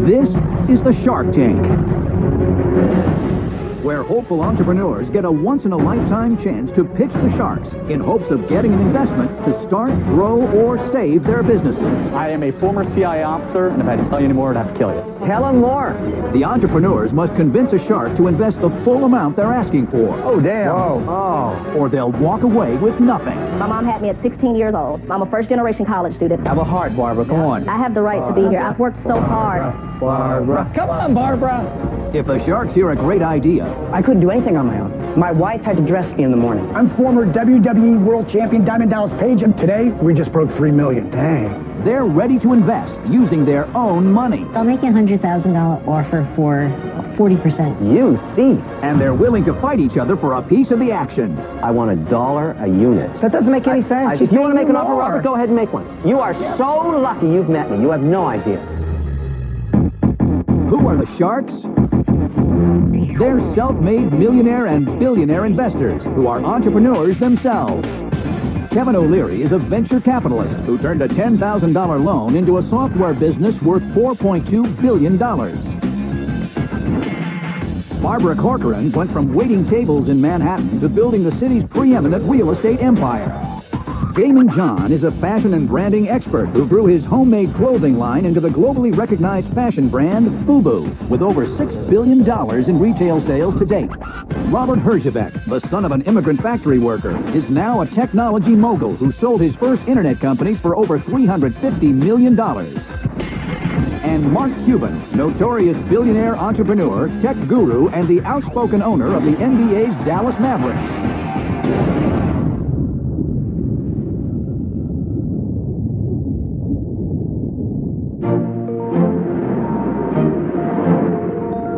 This is the Shark Tank, where hopeful entrepreneurs get a once-in-a-lifetime chance to pitch the sharks in hopes of getting an investment to start, grow, or save their businesses. I am a former CIA officer, and if I had to tell you any more, I'd have to kill you. Tell them more. The entrepreneurs must convince a shark to invest the full amount they're asking for. Oh, damn. Whoa. Oh. Or they'll walk away with nothing. My mom had me at 16 years old. I'm a first-generation college student. Have a heart, Barbara. Come on. I have the right to be here. I've worked so hard. Barbara. Come on, Barbara. If the sharks hear a great idea, I couldn't do anything on my own. My wife had to dress me in the morning. I'm former WWE World Champion Diamond Dallas Page, and today we just broke $3 million. Dang. they're ready to invest using their own money. I'll make a $100,000 offer for 40%. You thief. And they're willing to fight each other for a piece of the action. I want $1 a unit. That doesn't make any sense. If you want to make an offer, Robert, go ahead and make one. You are so lucky you've met me. You have no idea. Who are the sharks? They're self-made millionaire and billionaire investors who are entrepreneurs themselves. Kevin O'Leary is a venture capitalist who turned a $10,000 loan into a software business worth $4.2 billion. Barbara Corcoran went from waiting tables in Manhattan to building the city's preeminent real estate empire. Damon John is a fashion and branding expert who grew his homemade clothing line into the globally recognized fashion brand FUBU, with over $6 billion in retail sales to date. Robert Herjavec, the son of an immigrant factory worker, is now a technology mogul who sold his first internet companies for over $350 million. And Mark Cuban, notorious billionaire entrepreneur, tech guru, and the outspoken owner of the NBA's Dallas Mavericks.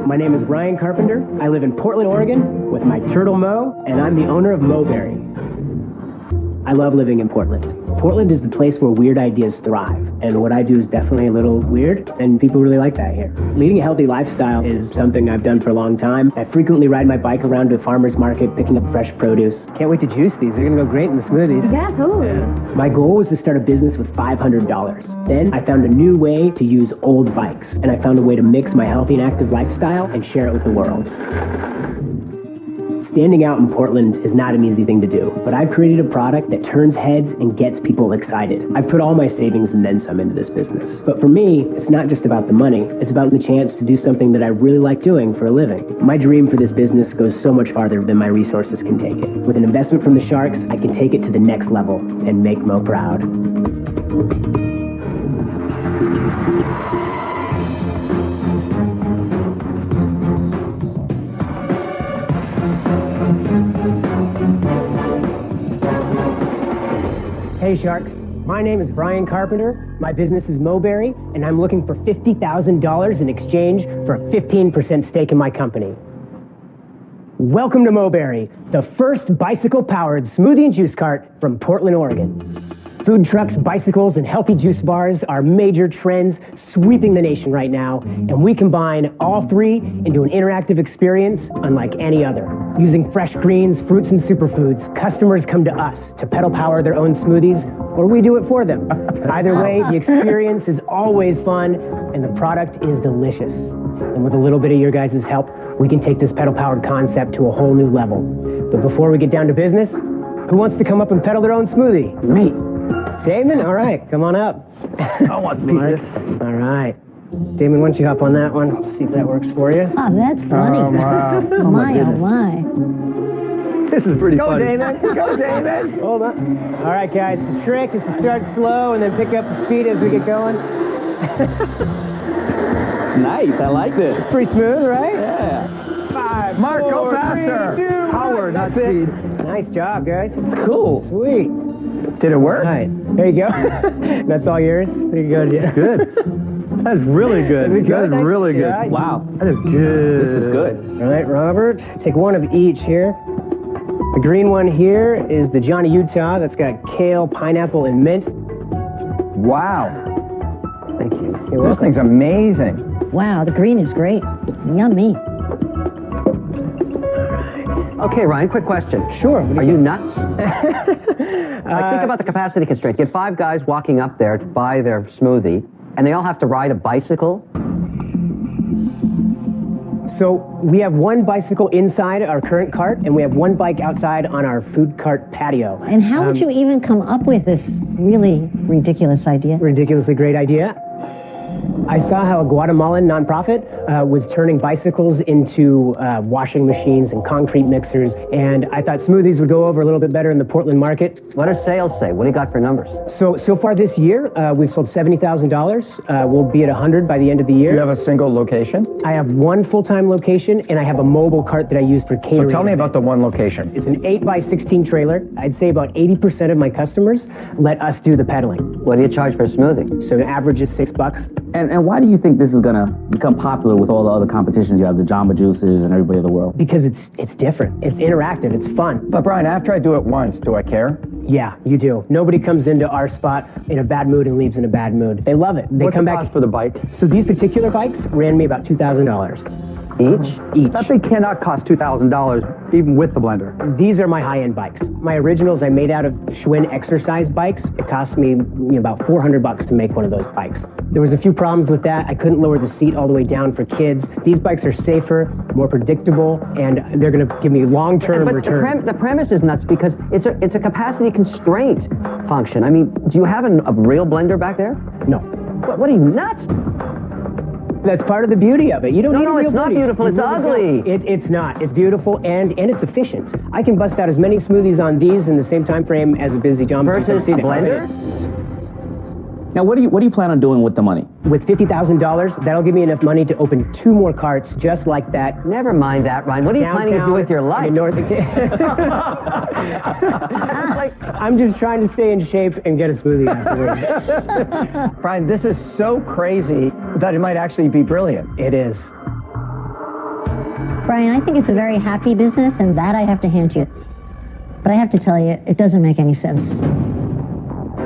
My name is Ryan Carpenter. I live in Portland, Oregon with my turtle Mo, and I'm the owner of Moberry. I love living in Portland. Portland is the place where weird ideas thrive, and what I do is definitely a little weird, and people really like that here. Leading a healthy lifestyle is something I've done for a long time. I frequently ride my bike around to the farmer's market, picking up fresh produce. Can't wait to juice these. They're gonna go great in the smoothies. Yeah, totally. Yeah. My goal was to start a business with $500. Then I found a new way to use old bikes, and I found a way to mix my healthy and active lifestyle and share it with the world. Standing out in Portland is not an easy thing to do, but I've created a product that turns heads and gets people excited. I've put all my savings and then some into this business. But for me, it's not just about the money, it's about the chance to do something that I really like doing for a living. My dream for this business goes so much farther than my resources can take it. With an investment from the Sharks, I can take it to the next level and make Mo proud. Hey Sharks, my name is Brian Carpenter, my business is Moberry, and I'm looking for $50,000 in exchange for a 15% stake in my company. Welcome to Moberry, the first bicycle-powered smoothie and juice cart from Portland, Oregon. Food trucks, bicycles, and healthy juice bars are major trends sweeping the nation right now, and we combine all three into an interactive experience unlike any other. Using fresh greens, fruits, and superfoods, customers come to us to pedal power their own smoothies, or we do it for them. Either way, the experience is always fun, and the product is delicious. And with a little bit of your guys' help, we can take this pedal-powered concept to a whole new level. But before we get down to business, who wants to come up and pedal their own smoothie? Me. Damon? All right, come on up. I want pieces. All right. Damon, why don't you hop on that one? See if that works for you. Oh, that's funny. Oh, wow. Oh, my, oh, my. This is pretty funny. Go, Damon. Go, Damon. Hold on. All right, guys. The trick is to start slow and then pick up the speed as we get going. Nice, I like this. It's pretty smooth, right? Yeah. 5, Mark, 4, go faster. 3, 2, 1. Power, not That's it. speed. Nice job, guys. It's cool. Sweet. Did it work? All right. There you go. That's all yours. There you go, Jim. Good. That's really good. Is it good? That is really good. Yeah. Wow. That is good. This is good. All right, Robert. Take one of each here. The green one here is the Johnny Utah. That's got kale, pineapple, and mint. Wow. Thank you. You're This welcome. thing's amazing. Wow, the green is great. Yummy. Okay, Ryan, quick question. Sure. Are you nuts? Like, think about the capacity constraint. You get 5 guys walking up there to buy their smoothie, and they all have to ride a bicycle. So we have one bicycle inside our current cart, and we have one bike outside on our food cart patio. And how would you even come up with this really ridiculous idea? Ridiculously great idea. I saw how a Guatemalan nonprofit was turning bicycles into washing machines and concrete mixers, and I thought smoothies would go over a little bit better in the Portland market. What do sales say? What do you got for numbers? So far this year, we've sold $70,000. We'll be at 100 by the end of the year. Do you have a single location? I have one full-time location, and I have a mobile cart that I use for catering. So tell me about the one location. It's an 8x16 trailer. I'd say about 80% of my customers let us do the pedaling. What do you charge for a smoothie? So the average is $6. And why do you think this is going to become popular with all the other competitions you have, the Jamba Juices and everybody in the world? Because it's different. It's interactive. It's fun. But Brian, after I do it once, do I care? Yeah, you do. Nobody comes into our spot in a bad mood and leaves in a bad mood. They love it. They What's come the back. cost for the bike? So these particular bikes ran me about $2,000. Each. That thing cannot cost $2,000, even with the blender. These are my high-end bikes. My originals I made out of Schwinn exercise bikes. It cost me about $400 to make one of those bikes. There was a few problems with that. I couldn't lower the seat all the way down for kids. These bikes are safer, more predictable, and they're going to give me long-term return. But the premise is nuts because it's a capacity constraint function. I mean, do you have a real blender back there? No. What are you, nuts? That's part of the beauty of it. You don't need a real it's not blender. beautiful. It's ugly. It's not. It's beautiful and it's efficient. I can bust out as many smoothies on these in the same time frame as a busy Jamba Juice. Versus a blender? Now, what do you plan on doing with the money? With $50,000, that'll give me enough money to open 2 more carts just like that. Never mind that, Ryan. What are you planning to do with your life? In North I'm just trying to stay in shape and get a smoothie afterwards. Brian, this is so crazy that it might actually be brilliant. It is. Brian, I think it's a very happy business, and that I have to hand you. But I have to tell you, it doesn't make any sense.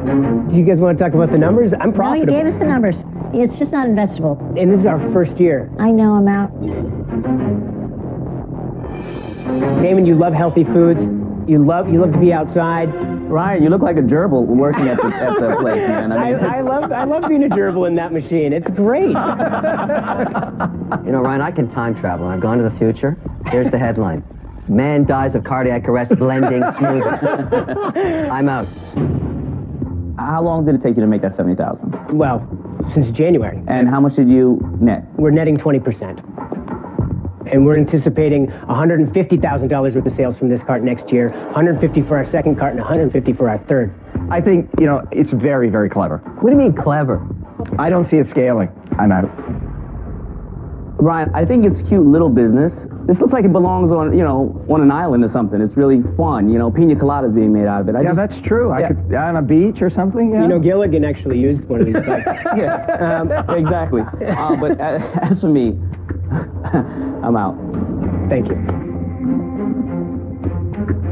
Do you guys want to talk about the numbers? I'm profitable. No, you gave us the numbers. It's just not investable. And this is our first year. I know, I'm out. Damon, you love healthy foods. You love to be outside. Ryan, you look like a gerbil working at the place, man. I love being a gerbil in that machine. It's great. You know, Ryan, I can time travel. I've gone to the future. Here's the headline. Man dies of cardiac arrest blending smoothie. I'm out. How long did it take you to make that $70,000? Well, since January. And how much did you net? We're netting 20%. And we're anticipating $150,000 worth of sales from this cart next year, $150 for our second cart, and $150 for our third. I think, it's very, very clever. What do you mean clever? I don't see it scaling. I'm out. Ryan, I think it's cute little business. This looks like it belongs on, on an island or something. It's really fun. Pina coladas being made out of it. That's true. I could on a beach or something. Yeah. Gilligan actually used one of these bikes. Exactly. But as for me, I'm out. Thank you.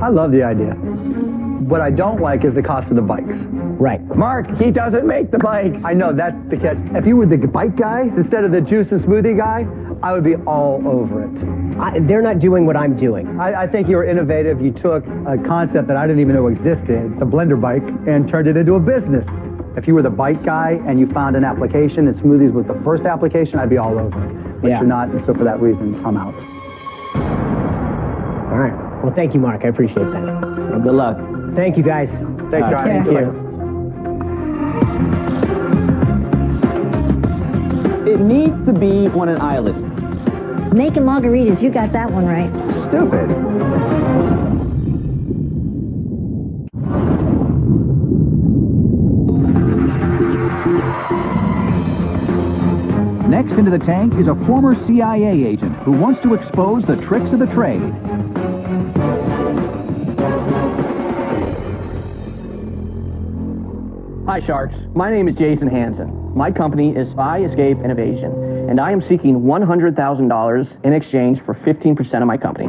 I love the idea. What I don't like is the cost of the bikes. Right. Mark, he doesn't make the bikes. I know, that's the catch. If you were the bike guy instead of the juice and smoothie guy, I would be all over it. They're not doing what I'm doing. I think you were innovative. You took a concept that I didn't even know existed, the blender bike, and turned it into a business. If you were the bike guy and you found an application and smoothies was the first application, I'd be all over it. But you're not, and so for that reason, I'm out. All right. Well, thank you, Mark. I appreciate that. Well, good luck. Thank you, guys. Thanks, John. Thank you. It needs to be on an island. Making margaritas, you got that one right. Stupid. Next into the tank is a former CIA agent who wants to expose the tricks of the trade. Hi, Sharks. My name is Jason Hansen. My company is Spy, Escape, and Evasion, and I am seeking $100,000 in exchange for 15% of my company.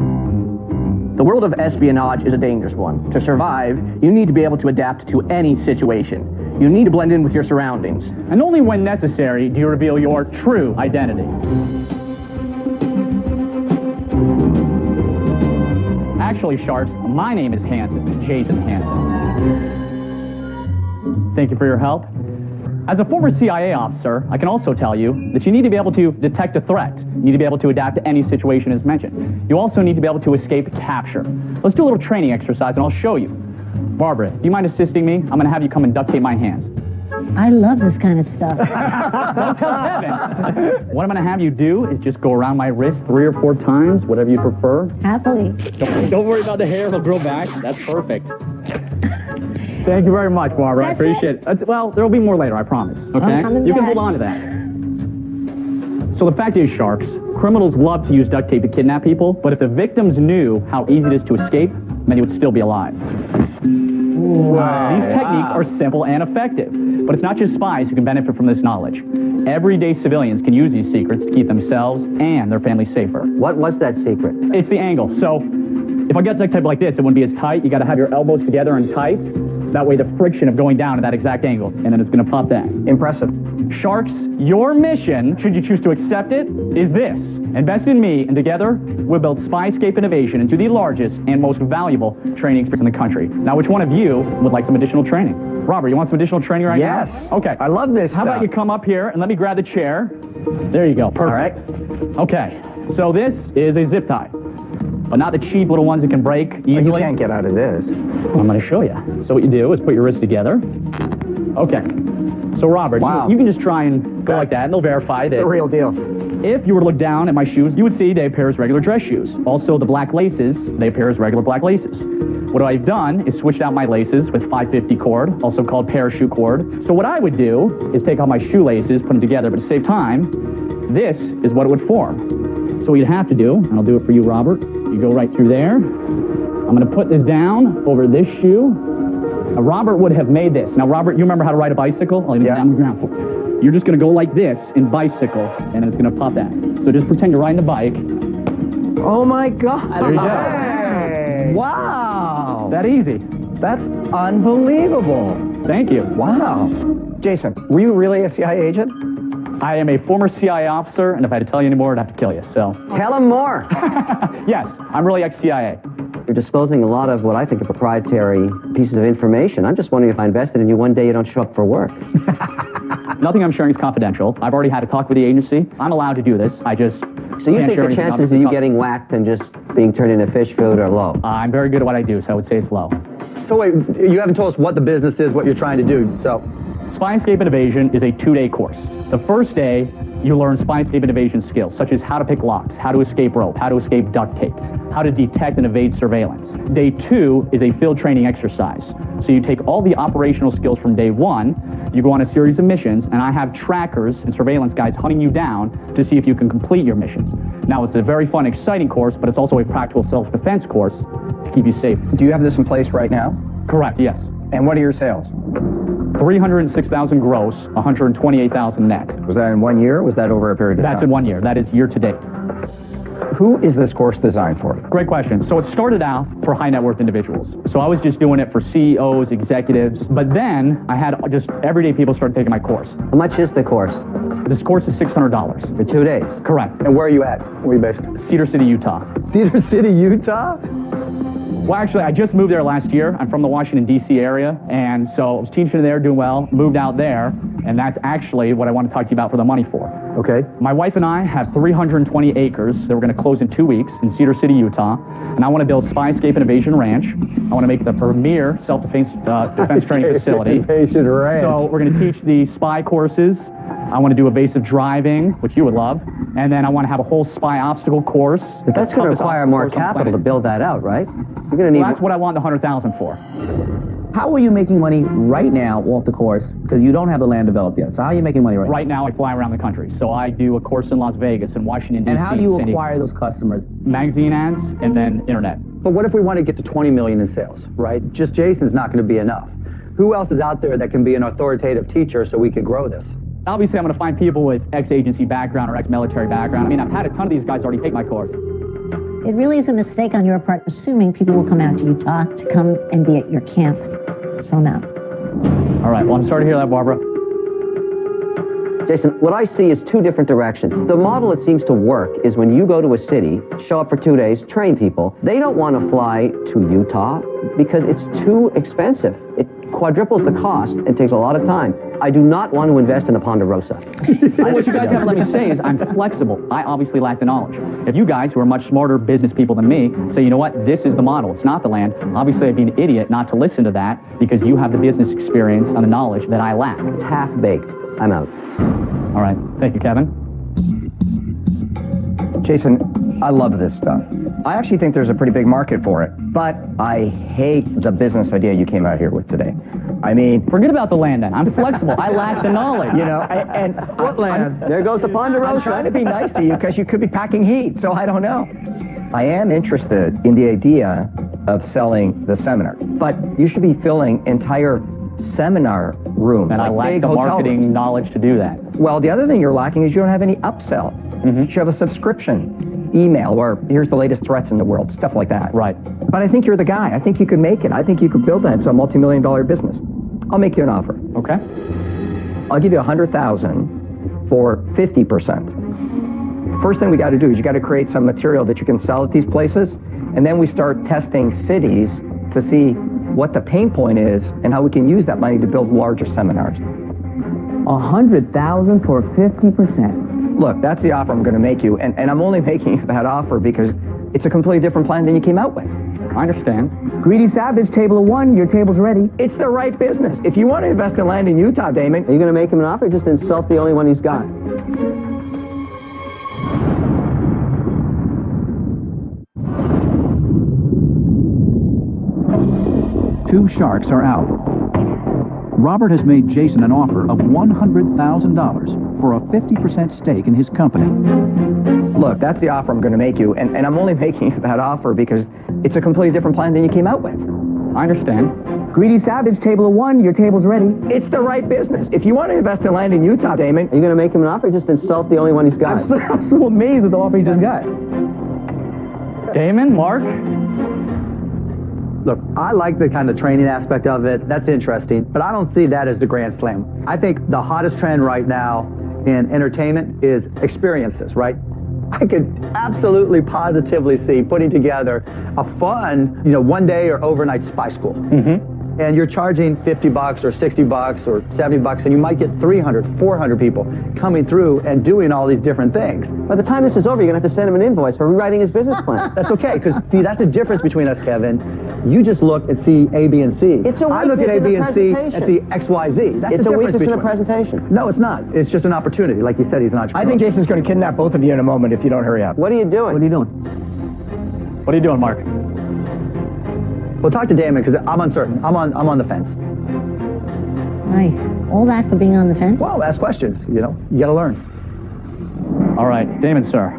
The world of espionage is a dangerous one. To survive, you need to be able to adapt to any situation. You need to blend in with your surroundings. And only when necessary do you reveal your true identity. Actually, Sharks, my name is Hansen, Jason Hansen. Thank you for your help. As a former CIA officer, I can also tell you that you need to be able to detect a threat. You need to be able to adapt to any situation as mentioned. You also need to be able to escape capture. Let's do a little training exercise and I'll show you. Barbara, do you mind assisting me? I'm going to have you come and duct tape my hands. I love this kind of stuff. Don't tell Kevin. What I'm going to have you do is just go around my wrist 3 or 4 times, whatever you prefer. Happily. Don't worry about the hair, it'll grow back. That's perfect. Thank you very much, Barbara. I appreciate it. Well, there will be more later, I promise. Okay? You can hold on to that. So the fact is, Sharks, criminals love to use duct tape to kidnap people, but if the victims knew how easy it is to escape, many would still be alive. Wow. These techniques are simple and effective, but it's not just spies who can benefit from this knowledge. Everyday civilians can use these secrets to keep themselves and their families safer. What's that secret? It's the angle. So if I get duct tape like this, it wouldn't be as tight. You got to have your elbows together and tight. That way the friction of going down at that exact angle, and then it's going to pop that. Impressive. Sharks, your mission, should you choose to accept it, is this. Invest in me, and together, we'll build Spyscape Innovation into the largest and most valuable training experience in the country. Now, which one of you would like some additional training? Robert, you want some additional training right now? Yes. Okay. I love this How about you come up here and let me grab the chair? There you go. Perfect. All right. Okay. So this is a zip tie. But not the cheap little ones that can break easily. You can't get out of this. Well, I'm going to show you. So what you do is put your wrists together. Okay. So Robert, you can just try and go like that, and they'll verify that. It's the real deal. If you were to look down at my shoes, you would see they appear as regular dress shoes. Also, the black laces, they appear as regular black laces. What I've done is switched out my laces with 550 cord, also called parachute cord. So what I would do is take out my shoelaces, put them together, but to save time, this is what it would form. So what you'd have to do, and I'll do it for you, Robert, you go right through there. I'm going to put this down over this shoe. Now, Robert would have made this. Now, Robert, you remember how to ride a bicycle? I'll leave it down on the ground for you. You're just going to go like this in bicycle, and then it's going to pop that. So just pretend you're riding a bike. Oh, my God. There you go. Hey. Wow. That easy. That's unbelievable. Thank you. Wow. Jason, were you really a CIA agent? I am a former CIA officer, and if I had to tell you any more, I'd have to kill you, so. Tell him more. Yes, I'm really ex-CIA. You're disclosing a lot of what I think are proprietary pieces of information. I'm just wondering if I invested in you one day you don't show up for work. Nothing I'm sharing is confidential. I've already had a talk with the agency. I'm allowed to do this. I just So you think the chances of you getting whacked and just being turned into fish food are low? I'm very good at what I do, so I would say it's low. So wait, you haven't told us what the business is, what you're trying to do, so. Spyscape Innovation is a 2-day course. The first day, you learn Spyscape Innovation skills, such as how to pick locks, how to escape rope, how to escape duct tape, how to detect and evade surveillance. Day 2 is a field training exercise. So you take all the operational skills from day 1, you go on a series of missions, and I have trackers and surveillance guys hunting you down to see if you can complete your missions. Now, it's a very fun, exciting course, but it's also a practical self-defense course to keep you safe. Do you have this in place right now? Correct, yes. And what are your sales? 306,000 gross, 128,000 net. Was that in 1 year, or was that over a period of time? That's in 1 year. That is year to date. Who is this course designed for? Great question. So it started out for high net worth individuals. So I was just doing it for CEOs, executives, but then I had just everyday people start taking my course. How much is the course? This course is $600. For 2 days? Correct. And where are you at? Where are you based? Cedar City, Utah. Cedar City, Utah? Well, actually, I just moved there last year. I'm from the Washington, D.C. area, and so I was teaching there, doing well, moved out there, and that's actually what I want to talk to you about for the money for. Okay. My wife and I have 320 acres that we're going to close in 2 weeks in Cedar City, Utah, and I want to build Spyscape Innovation Ranch. I want to make it the premier self-defense defense training facility. Innovation Ranch. So we're going to teach the spy courses. I want to do evasive driving, which you would love, and then I want to have a whole spy obstacle course. But that's going to require more capital to build that out, right? You're going to need. Well, that's what I want the $100,000 for. How are you making money right now off the course? Because you don't have the land developed yet. So how are you making money right now? Right now, I fly around the country. So I do a course in Las Vegas and Washington, D.C. And how do you acquire those customers? Magazine ads and then internet. But what if we want to get to 20 million in sales, right? Just Jason's not going to be enough. Who else is out there that can be an authoritative teacher so we could grow this? Obviously, I'm going to find people with ex-agency background or ex-military babackground. I mean, I've had a ton of these guys already take my course. It really is a mistake on your part, assuming people will come out to Utah to come and be at your camp. So I'm out. All right, well, I'm sorry to hear that, Barbara. Jason, what I see is 2 different directions. The model that seems to work is when you go to a city, show up for 2 days, train people. They don't want to fly to Utah because it's too expensive. It quadruples the cost and takes a lot of time. I do not want to invest in the Ponderosa. What you guys have to let me say is I'm flexible. I obviously lack the knowledge. If you guys, who are much smarter business people than me, say, you know what, this is the model, it's not the land, obviously I'd be an idiot not to listen to that because you have the business experience and the knowledge that I lack. It's half-baked. I'm out. All right. Thank you, Kevin. Jason, I love this stuff. I actually think there's a pretty big market for it, but I hate the business idea you came out here with today. I mean, forget about the land then. I'm flexible. I lack the knowledge. You know, and what land? There goes the Ponderosa. I'm trying to be nice to you because you could be packing heat, so I don't know. I am interested in the idea of selling the seminar, but you should be filling entire seminar rooms. And I lack the marketing knowledge to do that. Well, the other thing you're lacking is you don't have any upsell. You should have a subscription email, or here's the latest threats in the world, stuff like that. Right. But I think you're the guy. I think you could make it. I think you could build that into a multi-million-dollar business. I'll make you an offer. Okay. I'll give you $100,000 for 50%. First thing we got to do is you got to create some material that you can sell at these places, and then we start testing cities to see what the pain point is and how we can use that money to build larger seminars. $100,000 for 50%. Look, that's the offer I'm going to make you, and I'm only making you that offer because it's a completely different plan than you came out with. I understand. Greedy Savage, table of one, your table's ready. It's the right business. If you want to invest in land in Utah, Damon... Are you going to make him an offer or just insult the only one he's got? Two sharks are out. Robert has made Jason an offer of $100,000 for a 50% stake in his company. Look, that's the offer I'm going to make you, and I'm only making you that offer because it's a completely different plan than you came out with. I understand. Greedy Savage, table of one, your table's ready. It's the right business. If you want to invest in land in Utah, Damon... Are you going to make him an offer or just insult the only one he's got? I'm so amazed at the offer he just got. Damon, Mark? Look, I like the kind of training aspect of it. That's interesting, but I don't see that as the grand slam. I think the hottest trend right now in entertainment is experiences, right? I could absolutely positively see putting together a fun, one day or overnight spy school. And you're charging $50 or $60 or $70, and you might get 300, 400 people coming through and doing all these different things. By the time this is over, you're going to have to send him an invoice for rewriting his business plan. That's okay, because see, that's the difference between us, Kevin. You just look and see A, B, and C. It's a I look at A, B, and C and see X, Y, Z. That's it's the a difference weakness in between the presentation. No, it's not. It's just an opportunity. Like you said, he's an entrepreneur. I think Jason's going to kidnap both of you in a moment if you don't hurry up. What are you doing? What are you doing? What are you doing, Mark? Well, talk to Damon, because I'm uncertain. I'm on the fence. Why? All that for being on the fence? Well, ask questions, you got to learn. All right, Damon, sir.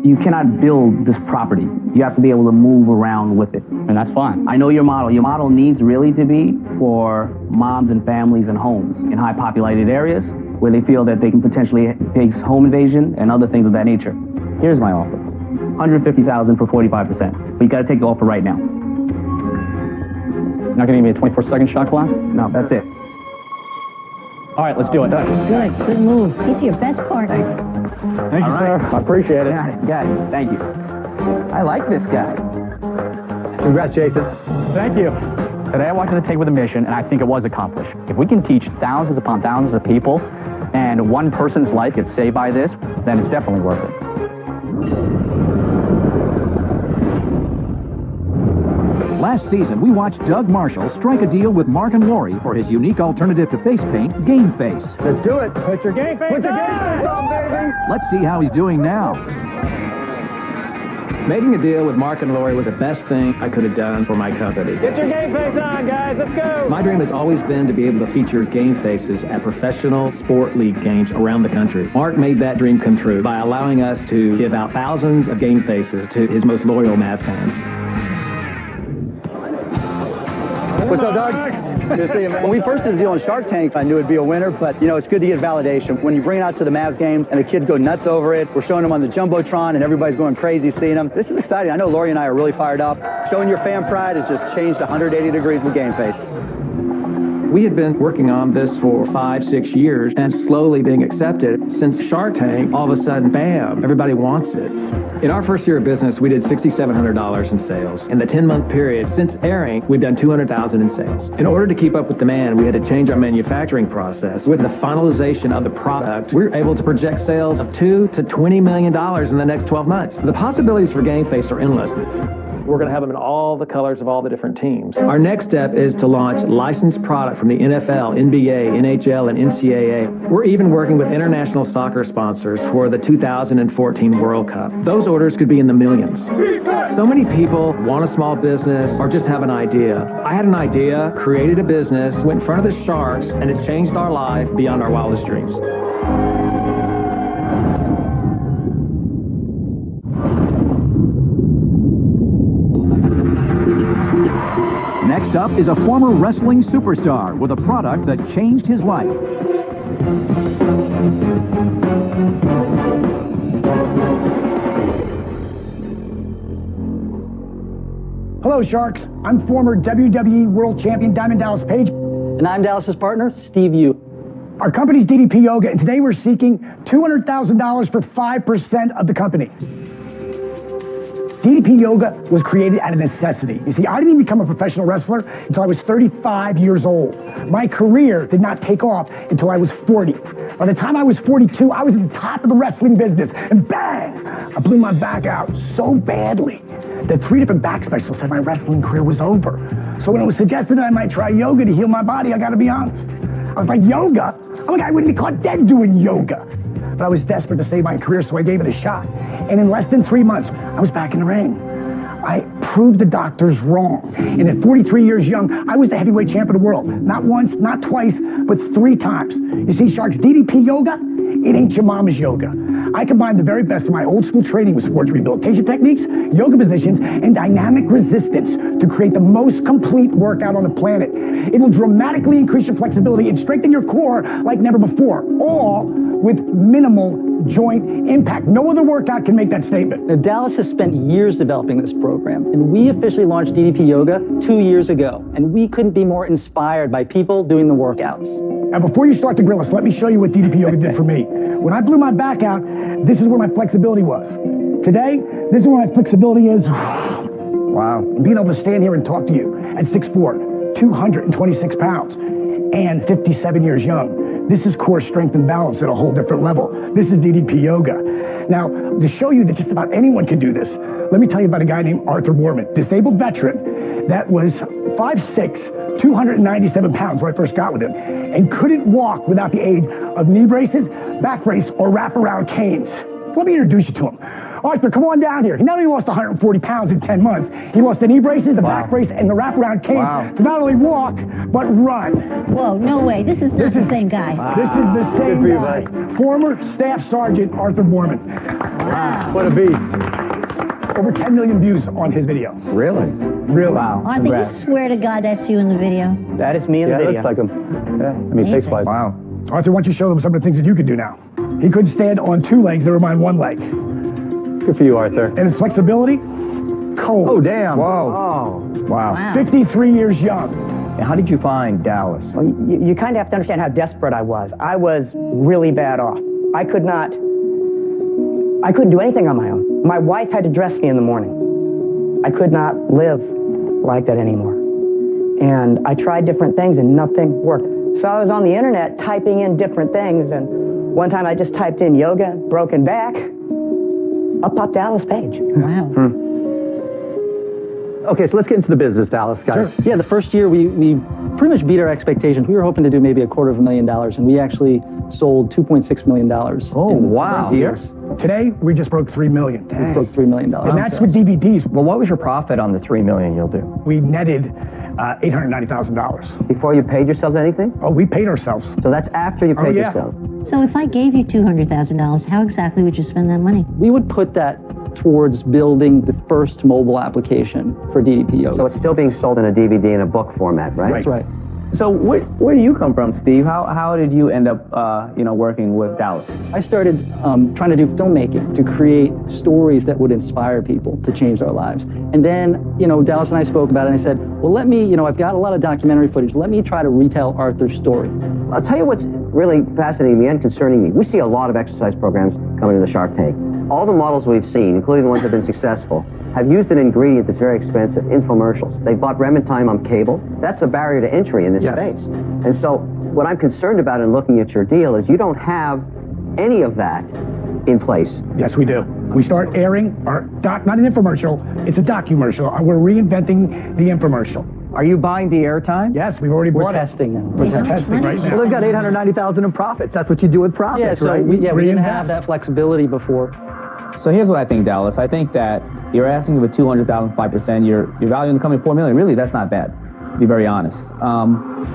You cannot build this property. You have to be able to move around with it. And that's fine. I know your model. Your model needs really to be for moms and families and homes in high populated areas where they feel that they can potentially face home invasion and other things of that nature. Here's my offer. $150,000 for 45%. But you got to take the offer right now. Not going to give me a 24-second shot clock? No, that's it. All right, let's do it. Good move. He's your best partner. Thank you, sir. I appreciate it. Got it. Thank you. I like this guy. Congrats, Jason. Thank you. Today I wanted to take with a mission, and I think it was accomplished. If we can teach thousands upon thousands of people, and one person's life gets saved by this, then it's definitely worth it. Last season, we watched Doug Marshall strike a deal with Mark and Lori for his unique alternative to face paint, Game Face. Let's do it. Put your game face on, baby. Let's see how he's doing now. Making a deal with Mark and Lori was the best thing I could have done for my company. Get your game face on, guys. Let's go. My dream has always been to be able to feature game faces at professional sport league games around the country. Mark made that dream come true by allowing us to give out thousands of game faces to his most loyal Mavs fans. What's up, Doug? Good to see you, man. When we first did the deal on Shark Tank, I knew it'd be a winner, but, it's good to get validation. When you bring it out to the Mavs games and the kids go nuts over it, we're showing them on the Jumbotron and everybody's going crazy seeing them. This is exciting. I know Lori and I are really fired up. Showing your fan pride has just changed 180 degrees with Game Face. We had been working on this for 5-6 years and slowly being accepted. Since Shark Tank, all of a sudden, bam, everybody wants it. In our first year of business, we did $6,700 in sales. In the 10-month period since airing, we've done $200,000 in sales. In order to keep up with demand, we had to change our manufacturing process. With the finalization of the product, we're able to project sales of $2 to $20 million in the next 12 months. The possibilities for GameFace are endless. We're going to have them in all the colors of all the different teams. Our next step is to launch licensed product from the NFL, NBA, NHL, and NCAA. We're even working with international soccer sponsors for the 2014 World Cup. Those orders could be in the millions. So many people want a small business or just have an idea. I had an idea, created a business, went in front of the sharks, and it's changed our life beyond our wildest dreams. Next up is a former wrestling superstar with a product that changed his life. Hello, Sharks. I'm former WWE World Champion Diamond Dallas Page. And I'm Dallas's partner, Steve Yu. Our company's DDP Yoga, and today we're seeking $200,000 for 5% of the company. DDP Yoga was created out of necessity. You see, I didn't even become a professional wrestler until I was 35 years old. My career did not take off until I was 40. By the time I was 42, I was at the top of the wrestling business, and bang, I blew my back out so badly that 3 different back specialists said my wrestling career was over. So when it was suggested that I might try yoga to heal my body, I gotta be honest. I was like, yoga? I'm like, I wouldn't be caught dead doing yoga. But I was desperate to save my career, so I gave it a shot. And in less than 3 months, I was back in the ring. I proved the doctors wrong. And at 43 years young, I was the heavyweight champ of the world. Not once, not twice, but 3 times. You see, Sharks, DDP Yoga, it ain't your mama's yoga. I combine the very best of my old school training with sports rehabilitation techniques, yoga positions, and dynamic resistance to create the most complete workout on the planet. It will dramatically increase your flexibility and strengthen your core like never before, all with minimal joint impact. No other workout can make that statement. Now, Dallas has spent years developing this program, and we officially launched DDP Yoga 2 years ago, and we couldn't be more inspired by people doing the workouts. Now, before you start to grill us, let me show you what DDP Yoga did for me. When I blew my back out, this is where my flexibility was. Today, this is where my flexibility is. Wow. Being able to stand here and talk to you at 6'4", 226 pounds, and 57 years young. This is core strength and balance at a whole different level. This is DDP Yoga. Now, to show you that just about anyone can do this, let me tell you about a guy named Arthur Borman, disabled veteran that was 5'6", 297 pounds when I first got with him, and couldn't walk without the aid of knee braces, back brace, or wraparound canes. Let me introduce you to him. Arthur, come on down here. He not only lost 140 pounds in 10 months, he lost the knee braces, the back brace, and the wraparound canes to not only walk, but run. Whoa, no way. This is not the same guy. This is the same guy. Former Staff Sergeant Arthur Borman. Wow. What a beast. Over 10 million views on his video. Really? Really? Wow. Arthur, you swear to God that's you in the video? That is me in the video. Yeah, looks like him. Yeah, I mean, face-wise. Wow. Arthur, why don't you show them some of the things that you can do now? He couldn't stand on 2 legs, never mind 1 leg. Good for you, Arthur. And his flexibility? Cold. Oh, damn. Whoa. Oh. Wow. 53 years young. How did you find Dallas? Well, you kind of have to understand how desperate I was. I was really bad off. I couldn't do anything on my own. My wife had to dress me in the morning. I could not live like that anymore. And I tried different things and nothing worked. So I was on the internet typing in different things, and one time I just typed in yoga, broken back, up popped Dallas Page. Wow. Okay, so let's get into the business, Dallas, guys. Sure. Yeah, the first year we pretty much beat our expectations. We were hoping to do maybe $250,000, and we actually sold $2.6 million. Oh, wow. Years. Today, we just broke 3 million. We broke $3 million. And that's with DVDs. Well, what was your profit on the $3 million you'll do? We netted $890,000. Before you paid yourselves anything? Oh, we paid ourselves. So that's after you paid yourself? So if I gave you $200,000, how exactly would you spend that money? We would put that towards building the first mobile application for DDP Yoga. So it's still being sold in a DVD and a book format, right? That's right. So where do you come from, Steve? How did you end up, working with Dallas? I started trying to do filmmaking to create stories that would inspire people to change their lives. And then, Dallas and I spoke about it, and I said, well, let me, I've got a lot of documentary footage. Let me try to retell Arthur's story. I'll tell you what's really fascinating me and concerning me. We see a lot of exercise programs coming to the Shark Tank. All the models we've seen, including the ones that have been successful, have used an ingredient that's very expensive, infomercials. They bought Rem and Time on cable. That's a barrier to entry in this space. And so what I'm concerned about in looking at your deal is you don't have any of that in place. Yes, we do. We start airing our not an infomercial, it's a documercial. We're reinventing the infomercial. Are you buying the airtime? Yes, we've already bought it. We're testing them. We're testing right now. Well, they've got $890,000 in profits. That's what you do with profits, Yeah, so right? we didn't have that flexibility before. So here's what I think, Dallas. I think that you're asking for $200,000, 5%. You're valuing the company $4 million. Really, that's not bad, to be very honest.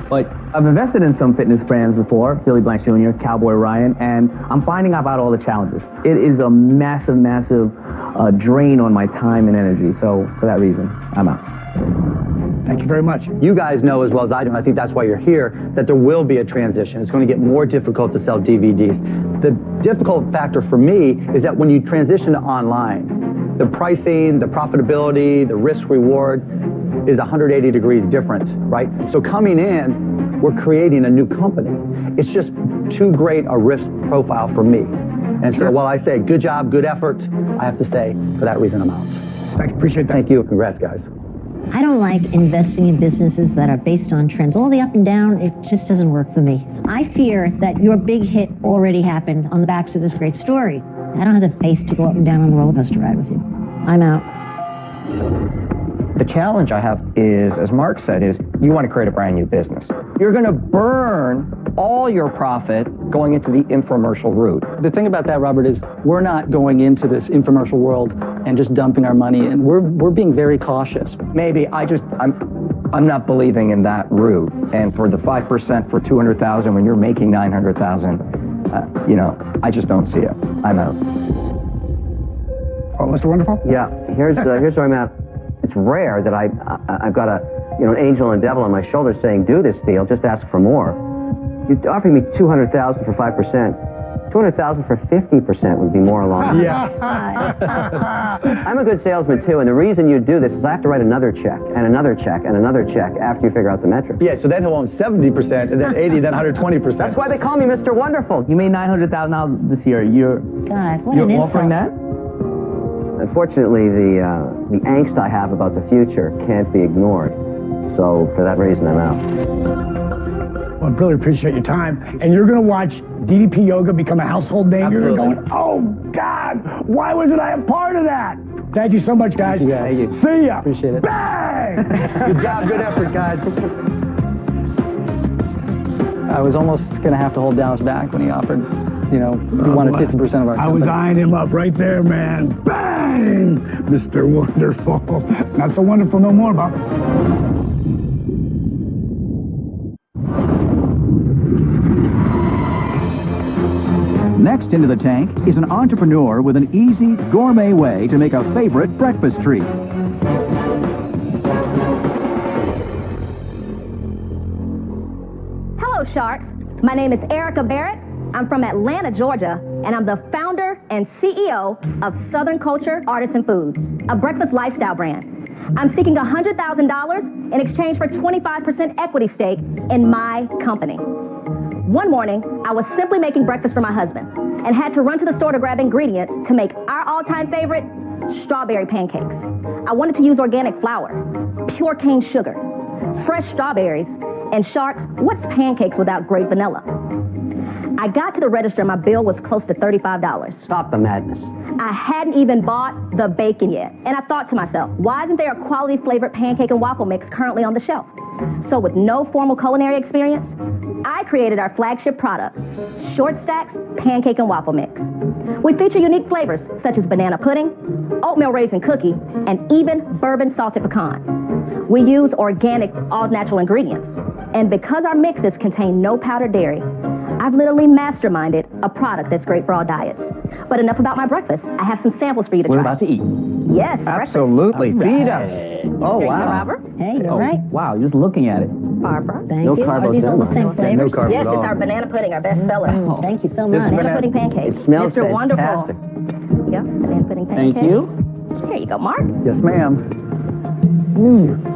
But I've invested in some fitness brands before, Billy Blank Jr., Cowboy Ryan, and I'm finding out about all the challenges. It is a massive, massive drain on my time and energy. So for that reason, I'm out. Thank you very much. You guys know as well as I do, and I think that's why you're here, that there will be a transition. It's going to get more difficult to sell DVDs. The difficult factor for me is that when you transition to online, the pricing, the profitability, the risk-reward is 180 degrees different, right? So coming in, we're creating a new company. It's just too great a risk profile for me. And so while I say good job, good effort, I have to say, for that reason, I'm out. Thanks, appreciate that. Thank you. Congrats, guys. I don't like investing in businesses that are based on trends. All the up and down, it just doesn't work for me. I fear that your big hit already happened on the backs of this great story. I don't have the faith to go up and down on the roller coaster ride with you. I'm out. The challenge I have is, as Mark said, is you want to create a brand new business. You're going to burn all your profit going into the infomercial route. The thing about that, Robert, is we're not going into this infomercial world and just dumping our money in. We're being very cautious. Maybe I'm not believing in that route. And for the 5% for $200,000 when you're making $900,000, I just don't see it. I'm out. Oh, Mr. Wonderful? Yeah, here's where I'm at. It's rare that I've got an angel and a devil on my shoulder saying, do this deal, just ask for more. You're offering me $200,000 for 5%. $200,000 for 50% would be more along. Yeah. I'm a good salesman too, and the reason you do this is I have to write another check and another check and another check after you figure out the metrics. Yeah, so then he'll own 70%, and then 80, then 120%. That's why they call me Mr. Wonderful. You made $900,000 this year. You're offering that? Unfortunately, the angst I have about the future can't be ignored. So for that reason, I'm out. Well, I really appreciate your time. And you're going to watch DDP Yoga become a household name. Absolutely. You're going, oh, God, why wasn't I a part of that? Thank you so much, guys. Thank you, guys. Thank you. See ya. Appreciate it. Bang! Good job, good effort, guys. I was almost going to have to hold Dallas back when he offered, he wanted 50% of our company. I was eyeing him up right there, man. Bang! Mr. Wonderful. Not so wonderful no more, Bob. Next into the tank is an entrepreneur with an easy, gourmet way to make a favorite breakfast treat. Hello, Sharks. My name is Erica Barrett. I'm from Atlanta, Georgia, and I'm the founder and CEO of Southern Culture Artisan Foods, a breakfast lifestyle brand. I'm seeking $100,000 in exchange for 25% equity stake in my company. One morning, I was simply making breakfast for my husband and had to run to the store to grab ingredients to make our all-time favorite, strawberry pancakes. I wanted to use organic flour, pure cane sugar, fresh strawberries, and Sharks, what's pancakes without grape vanilla? I got to the register and my bill was close to $35. Stop the madness. I hadn't even bought the bacon yet. And I thought to myself, why isn't there a quality flavored pancake and waffle mix currently on the shelf? So with no formal culinary experience, I created our flagship product, Short Stacks Pancake and Waffle Mix. We feature unique flavors such as banana pudding, oatmeal raisin cookie, and even bourbon salted pecan. We use organic, all-natural ingredients. And because our mixes contain no powdered dairy, I've literally masterminded a product that's great for all diets. But enough about my breakfast. I have some samples for you to try. We're about to eat. Yes, Absolutely. breakfast. Feed us. Oh, Thank wow. you, Robert. Hey, you're Oh, right. wow, just looking at it. Barbara. Thank No you. Are carbos these all the in same mine. flavors? carbs Yes, at it's all. our banana pudding, our best seller. Thank you so This much. is Banana pudding pancakes. It smells Mr. Wonderful. fantastic. Yeah, banana pudding Thank pancakes. you. Here you go, Mark. Yes, ma'am.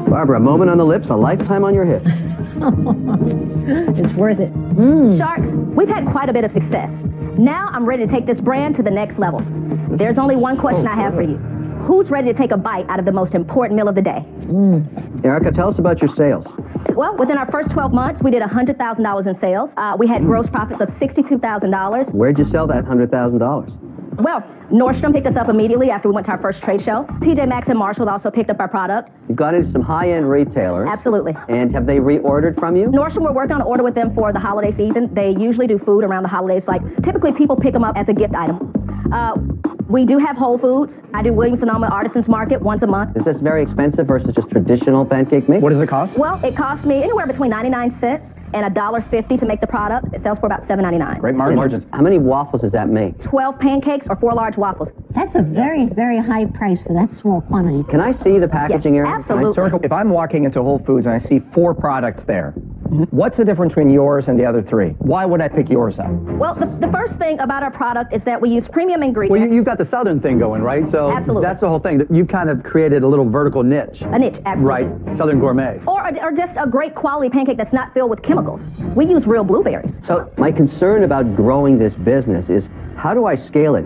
Barbara, a moment on the lips, a lifetime on your hips. It's worth it. Sharks, we've had quite a bit of success. Now I'm ready to take this brand to the next level. There's only one question I have for you. Who's ready to take a bite out of the most important meal of the day? Erica, tell us about your sales. Well, within our first 12 months, we did $100,000 in sales. We had gross profits of $62,000. Where'd you sell that $100,000? Well, Nordstrom picked us up immediately after we went to our first trade show. TJ Maxx and Marshalls also picked up our product. You've gone into some high-end retailers. Absolutely. And have they reordered from you? Nordstrom, we're working on an order with them for the holiday season. They usually do food around the holidays. Like, typically people pick them up as a gift item. We do have Whole Foods. I do Williams-Sonoma Artisans Market once a month. Is this very expensive versus just traditional pancake mix? What does it cost? Well, it costs me anywhere between 99 cents and $1.50 to make the product. It sells for about $7.99. Great margins. How many waffles does that make? 12 pancakes or 4 large waffles. That's a very, very high price for that small quantity. Can I see the packaging Yes, area? absolutely. If I'm walking into Whole Foods and I see 4 products there, what's the difference between yours and the other 3? Why would I pick yours up? Well, the first thing about our product is that we use premium ingredients. Well, you've got the Southern thing going, right? So Absolutely. that's the whole thing. You've kind of created a little vertical niche. A niche, absolutely. Right, Southern gourmet. Or just a great quality pancake that's not filled with chemicals. We use real blueberries. So my concern about growing this business is, how do I scale it?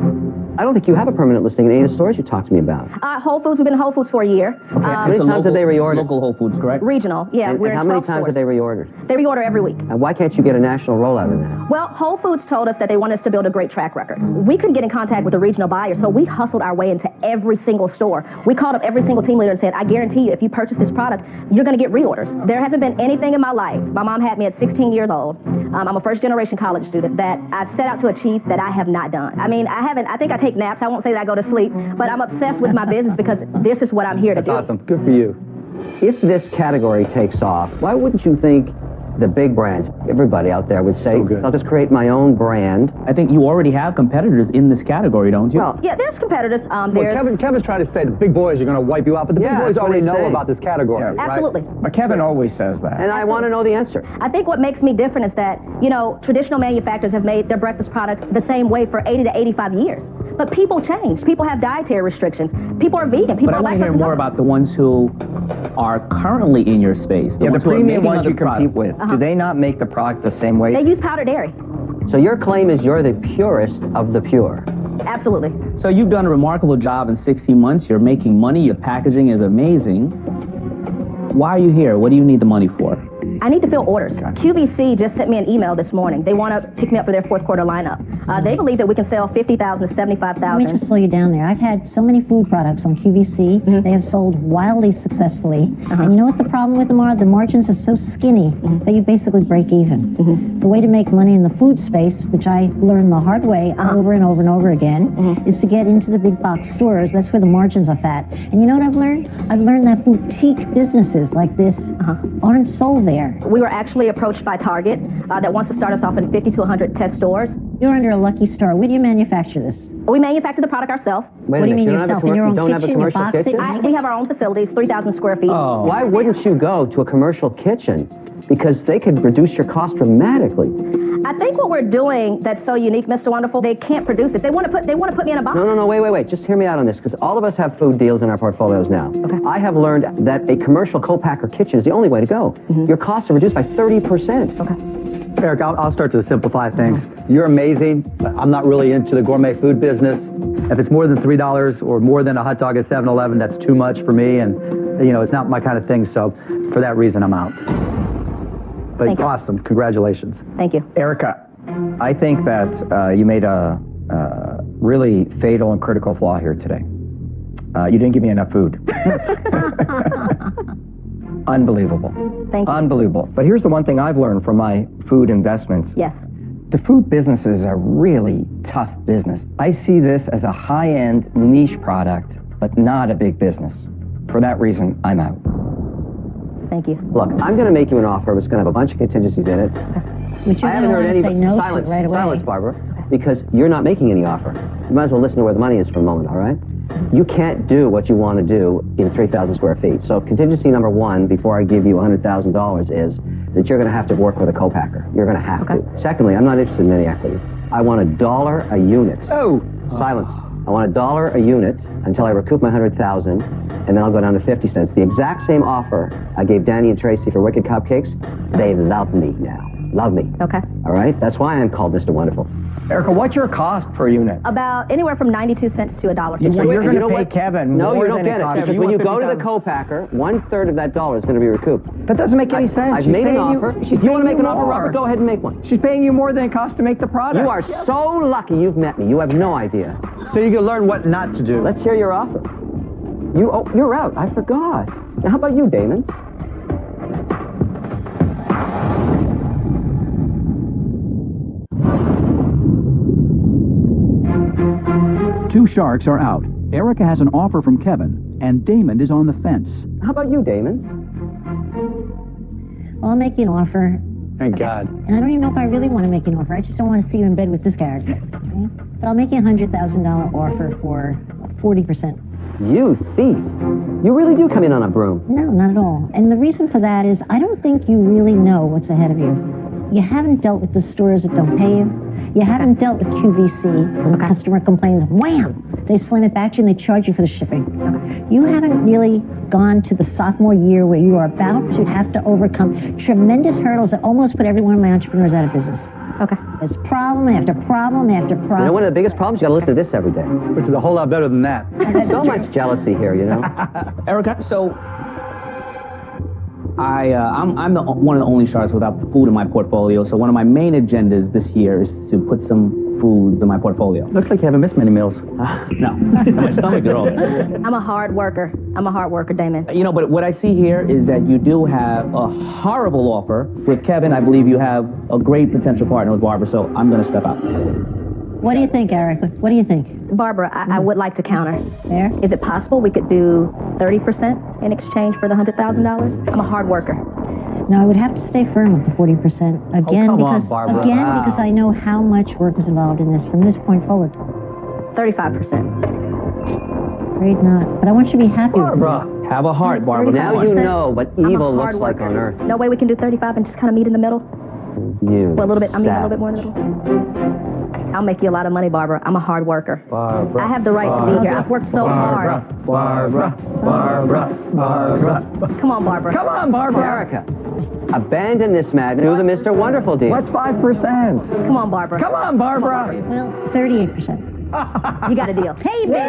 I don't think you have a permanent listing in any of the stores you talked to me about. Whole Foods, we've been in Whole Foods for a year. How many times have they reordered? Local Whole Foods, correct? Regional, yeah. And we're in how 12 many times stores. have they reordered? They reorder every week. And why can't you get a national rollout of that? Well, Whole Foods told us that they want us to build a great track record. We couldn't get in contact with the regional buyer, so we hustled our way into every single store. We called up every single team leader and said, I guarantee you, if you purchase this product, you're going to get reorders. There hasn't been anything in my life. My mom had me at 16 years old. I'm a first-generation college student that I've set out to achieve that I have not done. I mean, I think I take naps. I won't say that I go to sleep, but I'm obsessed with my business because this is what I'm here to do. That's awesome. Good for you. If this category takes off, why wouldn't you think the big brands, everybody out there would say, I'll just create my own brand? I think you already have competitors in this category, don't you? Well, Yeah, there's competitors. Well, There's Kevin's trying to say the big boys are going to wipe you out, but the big Yeah, boys that's what already he's know saying. about this category. right? Absolutely. But Kevin always says that. and I want to know the answer. I think what makes me different is that, traditional manufacturers have made their breakfast products the same way for 80 to 85 years. But people change. People have dietary restrictions. People are vegan. People But I are want to hear lactose more intolerant. about the ones who are currently in your space. The ones who are premium making ones other you compete products. with, do they not make the product the same way? They use powdered dairy. So your claim is you're the purest of the pure. Absolutely. So you've done a remarkable job in 16 months. You're making money. Your packaging is amazing. Why are you here? What do you need the money for? I need to fill orders. QVC just sent me an email this morning. They want to pick me up for their fourth quarter lineup. They believe that we can sell 50,000 to 75,000. Let me just slow you down there. I've had so many food products on QVC. They have sold wildly successfully. And you know what the problem with them are? The margins are so skinny that you basically break even. The way to make money in the food space, which I learned the hard way over and over and over again, is to get into the big box stores. That's where the margins are fat. And you know what I've learned? I've learned that boutique businesses like this aren't sold there. We were actually approached by Target that wants to start us off in 50 to 100 test stores. You're under a lucky star. Where do you manufacture this? We manufacture the product ourselves. Wait What a do you minute, mean don't have a yourself? In your own don't have a kitchen? You commercial box it? kitchen? We have our own facilities, 3,000 square feet. Why wouldn't you go to a commercial kitchen? Because they could reduce your cost dramatically. I think what we're doing that's so unique, Mr. Wonderful, they can't produce this. They want to put me in a box. No, wait. Just hear me out on this, because all of us have food deals in our portfolios now. Okay. I have learned that a commercial co-packer kitchen is the only way to go. Your costs are reduced by 30%. Okay. Eric, I'll start to simplify things. You're amazing. I'm not really into the gourmet food business. If it's more than $3 or more than a hot dog at 7-Eleven, that's too much for me, and it's not my kind of thing. So for that reason, I'm out. But Thank you. awesome. Congratulations. Thank you. Erica, I think that you made a really fatal and critical flaw here today. You didn't give me enough food. Unbelievable. Thank you. Unbelievable. But here's the one thing I've learned from my food investments. Yes. The food business is a really tough business. I see this as a high-end niche product, but not a big business. For that reason, I'm out. Thank you. Look, I'm going to make you an offer that's going to have a bunch of contingencies in it. But you're I going haven't to heard want any to say no silence, to it right away. silence, Barbara, because you're not making any offer. You might as well listen to where the money is for a moment, all right? You can't do what you want to do in 3,000 square feet. So contingency number one, before I give you $100,000, is that you're going to have to work with a co-packer. You're going to have to. Secondly, I'm not interested in any equity. I want $1 a unit. Oh! Silence. I want $1 a unit until I recoup my $100,000, and then I'll go down to 50 cents. The exact same offer I gave Danny and Tracy for Wicked Cupcakes. They love me now. Love me. Okay. All right? That's why I'm called Mr. Wonderful. Erica, what's your cost per unit? About anywhere from 92 cents to $1. So you're going to pay what? Kevin No, more you don't than get it. costs. Because when you go to the co-packer, 1/3 of that dollar is going to be recouped. That doesn't make any sense. I've She's made an paying offer. you- If you want to make an offer, more. Robert, go ahead and make one. She's paying you more than it costs to make the product. You are so lucky you've met me. You have no idea. So you can learn what not to do. Let's hear your offer. You're out. I forgot. Now, how about you, Damon? Two sharks are out. Erica has an offer from Kevin, and Damon is on the fence. How about you, Damon? Well, I'll make you an offer. Thank God. And I don't even know if I really want to make you an offer. I just don't want to see you in bed with this character. Okay? But I'll make you a $100,000 offer for 40%. You thief. You really do come in on a broom. No, not at all. And the reason for that is I don't think you really know what's ahead of you. You haven't dealt with the stores that don't pay you. You haven't dealt with QVC. When a customer complains, wham! They slam it back to you and they charge you for the shipping. You haven't really gone to the sophomore year where you are about to have to overcome tremendous hurdles that almost put every one of my entrepreneurs out of business. Okay. There's problem after problem after problem. You know, one of the biggest problems, you got to listen to this every day. Which is a whole lot better than that. So much jealousy here, you know? Erica, so I'm one of the only sharks without food in my portfolio. So one of my main agendas this year is to put some food in my portfolio. Looks like you haven't missed many meals. No, my stomach girl. I'm a hard worker. Damon. You know, but what I see here is that you do have a horrible offer with Kevin. I believe you have a great potential partner with Barbara. So I'm going to step out. What do you think, Eric? What do you think? Barbara, I would like to counter. There? Is it possible we could do 30% in exchange for the $100,000? I'm a hard worker. No, I would have to stay firm with the 40%. Again, come on, because Barbara. because I know how much work is involved in this from this point forward. 35%. Afraid not. But I want you to be happy with it. Barbara. Have a heart, Barbara. Now you know what I'm a evil hard looks like worker. on Earth. No way we can do 35 and just kind of meet in the middle? You Well, a little bit more in the savage. middle. I'll make you a lot of money, Barbara. I'm a hard worker. Barbara. I have the right to be here. I've worked so hard. Barbara. Come on, Barbara. Come on, Barbara. Erica, abandon this madness. Do the Mr. Wonderful deal. What's 5%? Come on, Barbara. Come on, Barbara. Well, 38%. You got a deal. Hey, baby.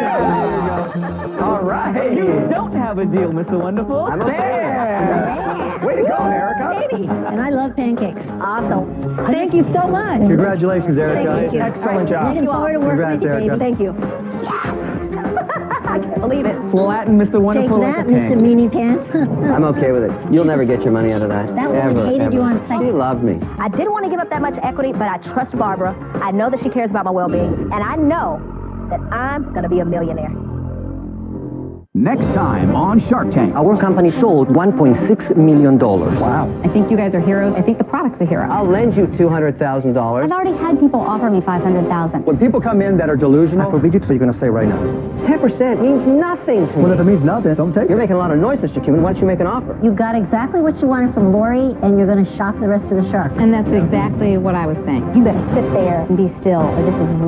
All right. You don't have a deal, Mr. Wonderful. I'm okay. Yeah. Way to go, Erica. Baby. And I love pancakes. Awesome. Thank you so much. Congratulations, Erica. Thank you. Excellent job. Looking forward to working Congrats, with you, baby. Erica. Thank you. I can't believe it. Flatten Mr. Take Wonderful like that, a Mr. tank. Meanie Pants. I'm okay with it. You'll never get your money out of that. That woman ever, hated ever. you on sight. She loved me. I didn't want to give up that much equity, but I trust Barbara. I know that she cares about my well-being, and I know that I'm going to be a millionaire. Next time on Shark Tank. Our company sold $1.6 million. Wow. I think you guys are heroes. I think the product's a hero. I'll lend you $200,000. I've already had people offer me $500,000. When people come in that are delusional, I forbid you to, so you're going to say right now. 10% means nothing to me. well, if it means nothing, don't take You're it. making a lot of noise, Mr. Cuban. Why don't you make an offer? You got exactly what you wanted from Lori, and you're going to shock the rest of the sharks. And that's exactly what I was saying. You better sit there and be still, or this is real.